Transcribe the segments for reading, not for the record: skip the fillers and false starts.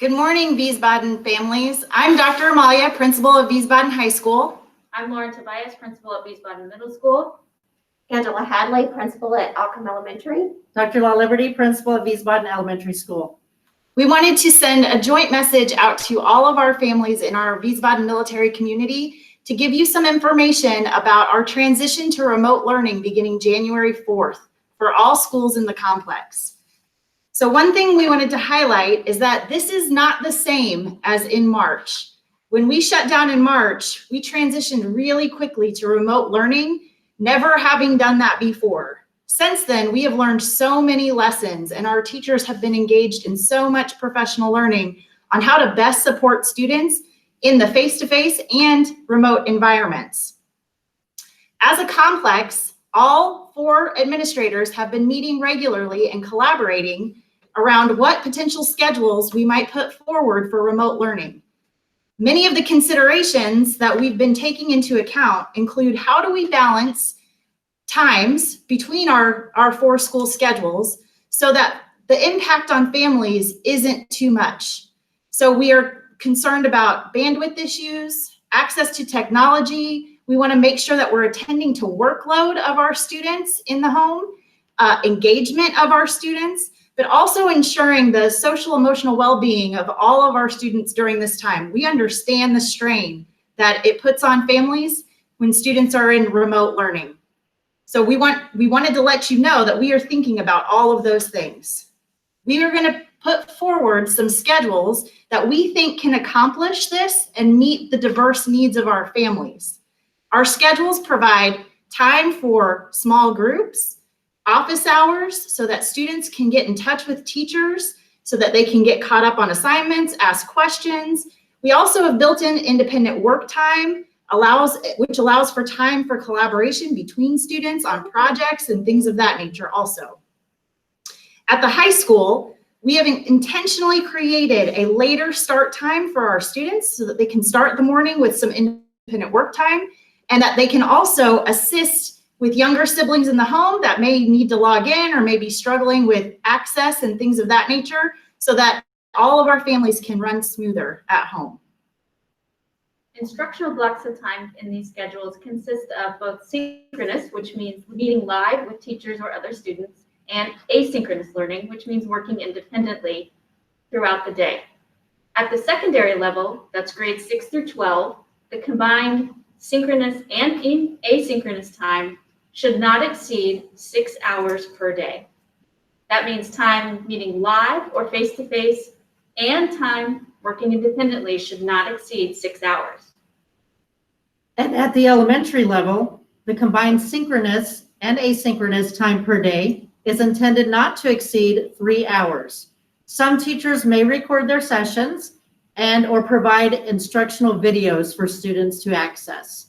Good morning, Wiesbaden families. I'm Dr. Amalia, principal of Wiesbaden High School. I'm Lauren Tobias, principal at Wiesbaden Middle School. Angela Hadley, principal at Alcom Elementary. Dr. La Liberty, principal of Wiesbaden Elementary School. We wanted to send a joint message out to all of our families in our Wiesbaden military community to give you some information about our transition to remote learning beginning January 4th for all schools in the complex. So one thing we wanted to highlight is that this is not the same as in March. When we shut down in March, we transitioned really quickly to remote learning, never having done that before. Since then, we have learned so many lessons, and our teachers have been engaged in so much professional learning on how to best support students in the face-to-face and remote environments. As a complex, all 4 administrators have been meeting regularly and collaborating around what potential schedules we might put forward for remote learning. Many of the considerations that we've been taking into account include how do we balance times between our 4 school schedules so that the impact on families isn't too much. So we are concerned about bandwidth issues, access to technology. We want to make sure that we're attending to workload of our students in the home, engagement of our students, but also ensuring the social emotional well-being of all of our students during this time. We understand the strain that it puts on families when students are in remote learning. So we wanted to let you know that we are thinking about all of those things. We are going to put forward some schedules that we think can accomplish this and meet the diverse needs of our families. Our schedules provide time for small groups, office hours so that students can get in touch with teachers so that they can get caught up on assignments, ask questions. We also have built in independent work time, which allows for time for collaboration between students on projects and things of that nature also. At the high school, we have intentionally created a later start time for our students so that they can start the morning with some independent work time and that they can also assist with younger siblings in the home that may need to log in or may be struggling with access and things of that nature so that all of our families can run smoother at home. Instructional blocks of time in these schedules consist of both synchronous, which means meeting live with teachers or other students, and asynchronous learning, which means working independently throughout the day. At the secondary level, that's grades 6 through 12, the combined synchronous and asynchronous time should not exceed 6 hours per day. That means time meeting live or face-to-face and time working independently should not exceed 6 hours. And at the elementary level, the combined synchronous and asynchronous time per day is intended not to exceed 3 hours. Some teachers may record their sessions and or provide instructional videos for students to access.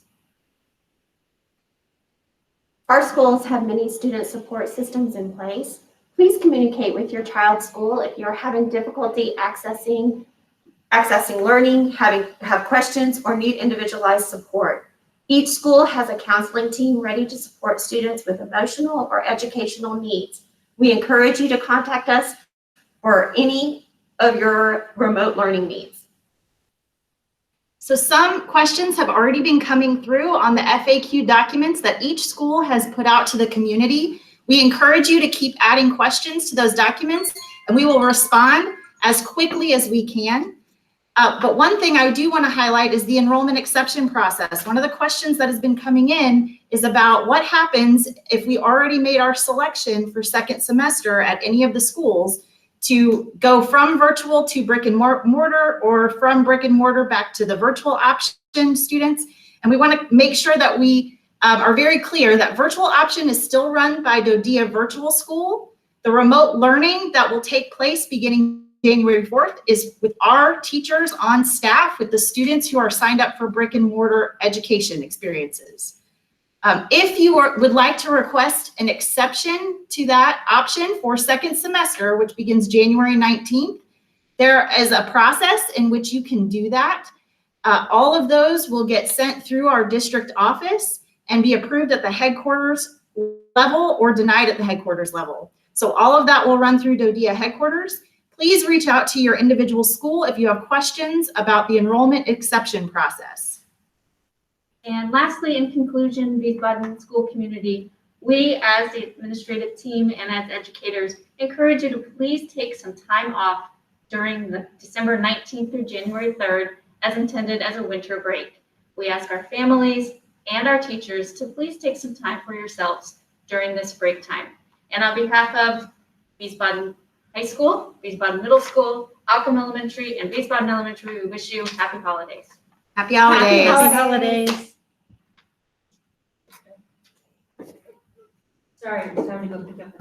Our schools have many student support systems in place. Please communicate with your child's school if you're having difficulty accessing learning, have questions, or need individualized support. Each school has a counseling team ready to support students with emotional or educational needs. We encourage you to contact us for any of your remote learning needs. So some questions have already been coming through on the FAQ documents that each school has put out to the community. We encourage you to keep adding questions to those documents, and we will respond as quickly as we can. But one thing I do want to highlight is the enrollment exception process. One of the questions that has been coming in is about what happens if we already made our selection for second semester at any of the schools to go from virtual to brick and mortar or from brick and mortar back to the virtual option students. And we want to make sure that we are very clear that virtual option is still run by Dodia Virtual School. The remote learning that will take place beginning January 4th is with our teachers on staff with the students who are signed up for brick and mortar education experiences. If you would like to request an exception to that option for second semester, which begins January 19th, there is a process in which you can do that. All of those will get sent through our district office and be approved at the headquarters level or denied at the headquarters level. So all of that will run through Dodia headquarters. Please reach out to your individual school if you have questions about the enrollment exception process. And lastly, in conclusion, Wiesbaden school community, we as the administrative team and as educators encourage you to please take some time off during the December 19th through January 3rd as intended as a winter break. We ask our families and our teachers to please take some time for yourselves during this break time. And on behalf of Wiesbaden High School, Wiesbaden Middle School, Alcom Elementary, and Wiesbaden Elementary, we wish you happy holidays. Happy holidays. Happy holidays. Sorry, it's time to go pick up.